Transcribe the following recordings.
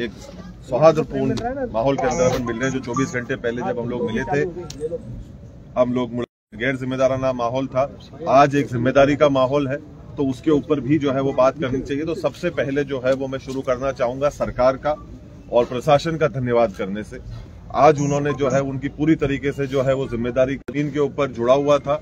एक सौहार्दपूर्ण माहौल के अंदर अपन मिल रहे हैं। जो 24 घंटे पहले जब हम लोग मिले थे, हम लोग गैर जिम्मेदाराना माहौल था, आज एक जिम्मेदारी का माहौल है, तो उसके ऊपर भी जो है वो बात करनी चाहिए। तो सबसे पहले जो है वो मैं शुरू करना चाहूंगा सरकार का और प्रशासन का धन्यवाद करने से। आज उन्होंने जो है उनकी पूरी तरीके से जो है वो जिम्मेदारी इनके ऊपर जुड़ा हुआ था,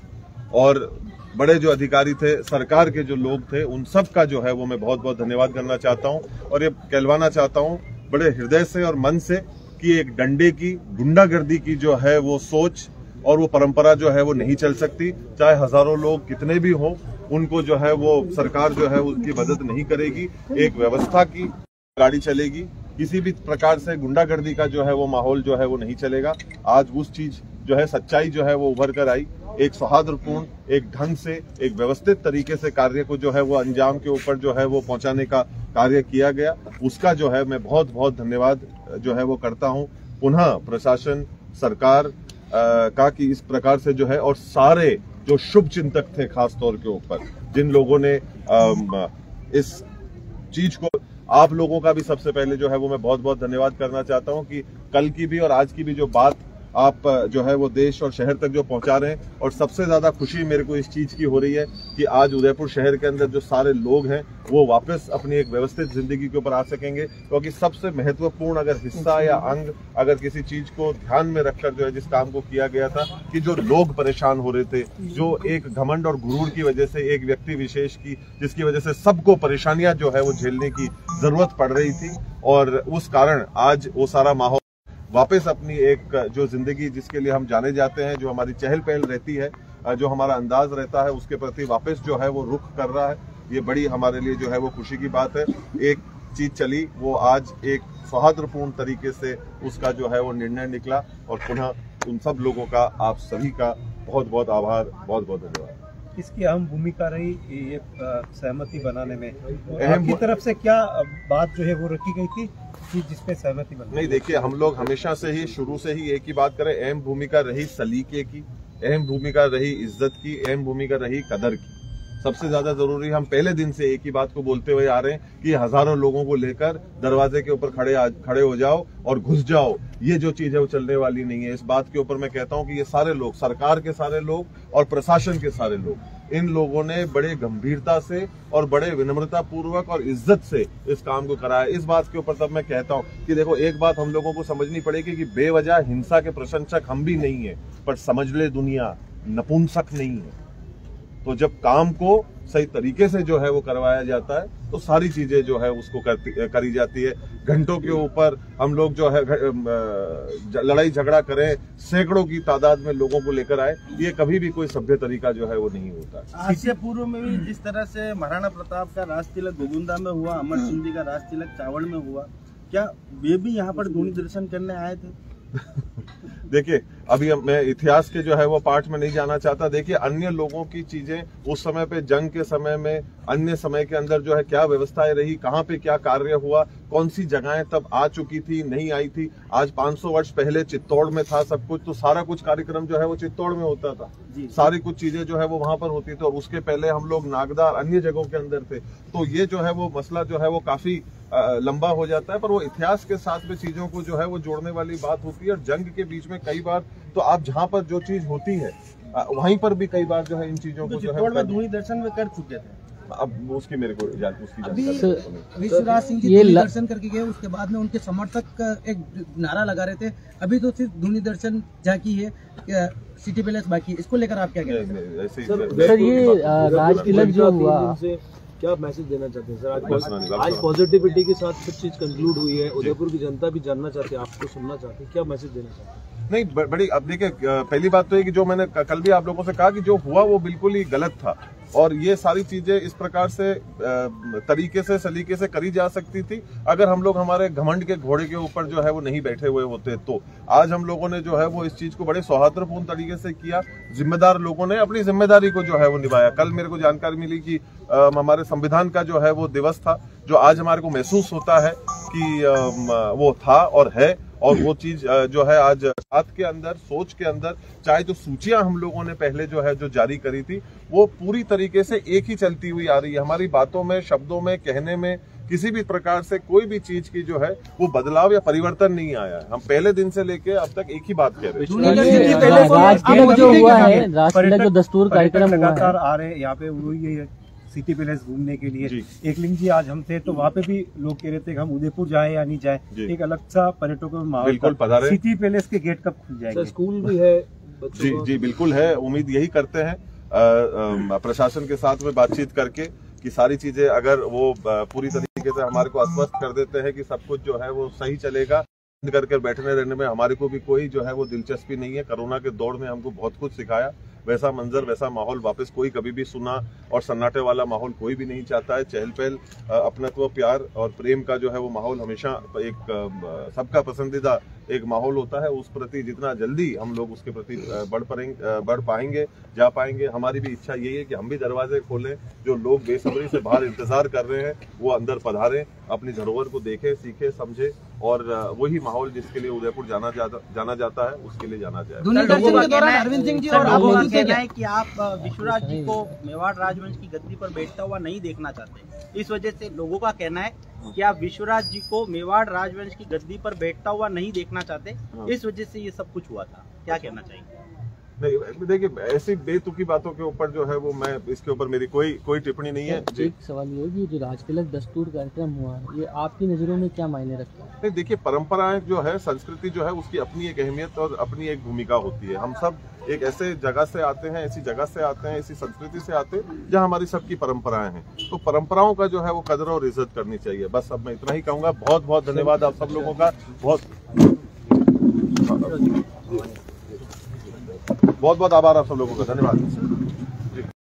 और बड़े जो अधिकारी थे, सरकार के जो लोग थे, उन सब का जो है वो मैं बहुत बहुत धन्यवाद करना चाहता हूं। और ये कहलवाना चाहता हूं बड़े हृदय से और मन से कि एक डंडे की, गुंडागर्दी की जो है वो सोच और वो परंपरा जो है वो नहीं चल सकती। चाहे हजारों लोग कितने भी हों, उनको जो है वो सरकार जो है उसकी मदद नहीं करेगी। एक व्यवस्था की गाड़ी चलेगी, किसी भी प्रकार से गुंडागर्दी का जो है वो माहौल जो है वो नहीं चलेगा। आज उस चीज जो है, सच्चाई जो है वो उभर कर आई। एक सौहार्दपूर्ण, एक ढंग से, एक व्यवस्थित तरीके से कार्य को जो है वो अंजाम के ऊपर जो है वो पहुंचाने का कार्य किया गया। उसका जो है मैं बहुत बहुत धन्यवाद जो है वो करता हूं पुनः प्रशासन, सरकार का, कि इस प्रकार से जो है, और सारे जो शुभ चिंतक थे खास तौर के ऊपर, जिन लोगों ने इस चीज को, आप लोगों का भी सबसे पहले जो है वो मैं बहुत बहुत धन्यवाद करना चाहता हूं कि कल की भी और आज की भी जो बात आप जो है वो देश और शहर तक जो पहुंचा रहे हैं। और सबसे ज्यादा खुशी मेरे को इस चीज की हो रही है कि आज उदयपुर शहर के अंदर जो सारे लोग हैं वो वापस अपनी एक व्यवस्थित जिंदगी के ऊपर आ सकेंगे। क्योंकि सबसे महत्वपूर्ण अगर हिस्सा या अंग अगर किसी चीज को ध्यान में रखकर जो है जिस काम को किया गया था, कि जो लोग परेशान हो रहे थे, जो एक घमंड और गुरूर की वजह से एक व्यक्ति विशेष की, जिसकी वजह से सबको परेशानियां जो है वो झेलने की जरूरत पड़ रही थी, और उस कारण आज वो सारा माहौल वापस अपनी एक जो जिंदगी जिसके लिए हम जाने जाते हैं, जो हमारी चहल पहल रहती है, जो हमारा अंदाज रहता है, उसके प्रति वापस जो है वो रुख कर रहा है। ये बड़ी हमारे लिए जो है वो खुशी की बात है। एक चीज चली, वो आज एक सौहार्दपूर्ण तरीके से उसका जो है वो निर्णय निकला, और पुनः उन सब लोगों का, आप सभी का बहुत बहुत आभार, बहुत बहुत धन्यवाद। इसकी अहम भूमिका रही ये सहमति बनाने में, आपकी तरफ से क्या बात जो है वो रखी गई थी कि जिसपे सहमति बनी? नहीं, देखिए, हम लोग हमेशा से ही, शुरू से ही एक ही बात करें, अहम भूमिका रही सलीके की, अहम भूमिका रही इज्जत की, अहम भूमिका रही कदर की। सबसे ज्यादा जरूरी, हम पहले दिन से एक ही बात को बोलते हुए आ रहे हैं कि हजारों लोगों को लेकर दरवाजे के ऊपर खड़े हो जाओ और घुस जाओ, ये जो चीज है वो चलने वाली नहीं है। इस बात के ऊपर मैं कहता हूं कि ये सारे लोग, सरकार के सारे लोग और प्रशासन के सारे लोग, इन लोगों ने बड़े गंभीरता से और बड़े विनम्रता पूर्वक और इज्जत से इस काम को कराया। इस बात के ऊपर तब मैं कहता हूं कि देखो, एक बात हम लोगों को समझनी पड़ेगी कि बेवजह हिंसा के प्रशंसक हम भी नहीं है, पर समझ ले दुनिया, नपुंसक नहीं है। तो जब काम को सही तरीके से जो है वो करवाया जाता है, तो सारी चीजें जो है उसको करी जाती है। घंटों के ऊपर हम लोग जो है लड़ाई झगड़ा करें, सैकड़ों की तादाद में लोगों को लेकर आए, ये कभी भी कोई सभ्य तरीका जो है वो नहीं होता। आज से पूर्व में भी जिस तरह से महाराणा प्रताप का राज तिलक गोविंदा में हुआ, अमर सिंह जी का राज तिलक चावड़ में हुआ, क्या वे भी यहाँ पर धूनी दर्शन करने आए थे? देखिए, अभी मैं इतिहास के जो है वो पार्ट में नहीं जाना चाहता। देखिए, अन्य लोगों की चीजें उस समय पे, जंग के समय में, अन्य समय के अंदर जो है क्या व्यवस्थाएं रही, कहाँ पे क्या कार्य हुआ, कौन सी जगहें तब आ चुकी थी, नहीं आई थी। आज 500 वर्ष पहले चित्तौड़ में था सब कुछ, तो सारा कुछ कार्यक्रम जो है वो चित्तौड़ में होता था, सारी कुछ चीजें जो है वो वहां पर होती थी। और उसके पहले हम लोग नागदा, अन्य जगहों के अंदर थे। तो ये जो है वो मसला जो है वो काफी लंबा हो जाता है, पर वो इतिहास के साथ में चीजों को जो है वो जोड़ने वाली बात होती है। और जंग के बीच में कई बार तो आप जहां पर जो चीज होती है वहीं पर भी कई बार जो है इन चीजों को जो है धूनी दर्शन में कर चुके थे। अब उसकी मेरे को अभी शिवराज सिंह जी धूनी दर्शन करके गए, उसके बाद में उनके समर्थक एक नारा लगा रहे थे, अभी तो सिर्फ धूनी दर्शन झांकी है, सिटी पैलेस बाकी, इसको लेकर आप क्या कहते हैं? सर, ये राज तिलक जो हुआ, क्या मैसेज देना चाहते हैं सर? आज पॉजिटिविटी के साथ सब चीज कंक्लूड हुई है, उदयपुर की जनता भी जानना चाहती है, आपको सुनना चाहती है, क्या मैसेज देना चाहते हैं? नहीं, बड़ी, अब देखिए, पहली बात तो ये कि जो मैंने कल भी आप लोगों से कहा कि जो हुआ वो बिल्कुल ही गलत था, और ये सारी चीजें इस प्रकार से तरीके से, सलीके से करी जा सकती थी अगर हम लोग हमारे घमंड के घोड़े के ऊपर जो है वो नहीं बैठे हुए होते। तो आज हम लोगों ने जो है वो इस चीज को बड़े सौहार्दपूर्ण तरीके से किया। जिम्मेदार लोगों ने अपनी जिम्मेदारी को जो है वो निभाया। कल मेरे को जानकारी मिली कि हमारे संविधान का जो है वो दिवस था, जो आज हमारे को महसूस होता है कि वो था और है। और वो चीज जो है आज बात के अंदर, सोच के अंदर, चाहे जो सूचियां हम लोगों ने पहले जो है जो जारी करी थी, वो पूरी तरीके से एक ही चलती हुई आ रही है। हमारी बातों में, शब्दों में, कहने में किसी भी प्रकार से कोई भी चीज की जो है वो बदलाव या परिवर्तन नहीं आया है। हम पहले दिन से लेके अब तक एक ही बात कह रहे हैं। राजतिलक जो हुआ है, राजतिलक जो दस्तूर कार्यक्रम लगातार आ रहे हैं यहाँ पे, वही है सिटी पैलेस घूमने के लिए। एकलिंग जी आज हम थे तो वहाँ पे भी लोग कह रहे थे कि हम उदयपुर जाए या नहीं जाए, एक अलग सा पर्यटकों का माहौल। बिल्कुल पधारे। सिटी पैलेस के गेट कब खुल जाएंगे? स्कूल भी है जी जी बिल्कुल है, उम्मीद यही करते हैं प्रशासन के साथ में बातचीत करके कि सारी चीजें अगर वो पूरी तरीके से हमारे को आश्वस्त कर देते हैं कि सब कुछ जो है वो सही चलेगा, करके बैठने रहने में हमारे को भी कोई जो है वो दिलचस्पी नहीं है। कोरोना के दौर में हमको बहुत कुछ सिखाया, वैसा मंजर वैसा माहौल वापस कोई कभी भी सुना और सन्नाटे वाला माहौल कोई भी नहीं चाहता है। चहल पहल, अपनत्व, प्यार और प्रेम का जो है वो माहौल हमेशा एक सबका पसंदीदा एक माहौल होता है। उस प्रति जितना जल्दी हम लोग उसके प्रति बढ़ पाएंगे, जा पाएंगे। हमारी भी इच्छा यही है कि हम भी दरवाजे खोलें, जो लोग बेसब्री से बाहर इंतजार कर रहे हैं वो अंदर पधारें, अपनी धरोहर को देखें, सीखें, समझें और वही माहौल जिसके लिए उदयपुर जाना जाता है उसके लिए जाना जाए। दूरदर्शन के दौरान अरविंद सिंह जी और आप कहना है कि आप विश्वराज जी को मेवाड़ राजवंश की गद्दी पर बैठता हुआ नहीं देखना चाहते, इस वजह से लोगों का कहना है कि आप विश्वराज जी को मेवाड़ राजवंश की गद्दी पर बैठता हुआ नहीं देखना चाहते, इस वजह से ये सब कुछ हुआ था। क्या कहना चाहिए? नहीं देखिए, ऐसी बेतुकी बातों के ऊपर जो है वो मैं इसके ऊपर मेरी कोई टिप्पणी नहीं है। एक सवाल ये है कि जो राजतिलक दस्तूर कार्यक्रम हुआ ये आपकी नजरों में क्या मायने रखता है? नहीं देखिए, परंपराएं जो है, संस्कृति जो है उसकी अपनी एक अहमियत और अपनी एक भूमिका होती है। हम सब एक ऐसे जगह से आते हैं, ऐसी जगह से आते हैं, ऐसी संस्कृति से आते हैं जहाँ हमारी सबकी परंपराएं हैं। तो परंपराओं का जो है वो कदर और इज्जत करनी चाहिए। बस अब मैं इतना ही कहूंगा। बहुत बहुत धन्यवाद आप सब लोगों का, बहुत बहुत आभार आप सब लोगों का, धन्यवाद।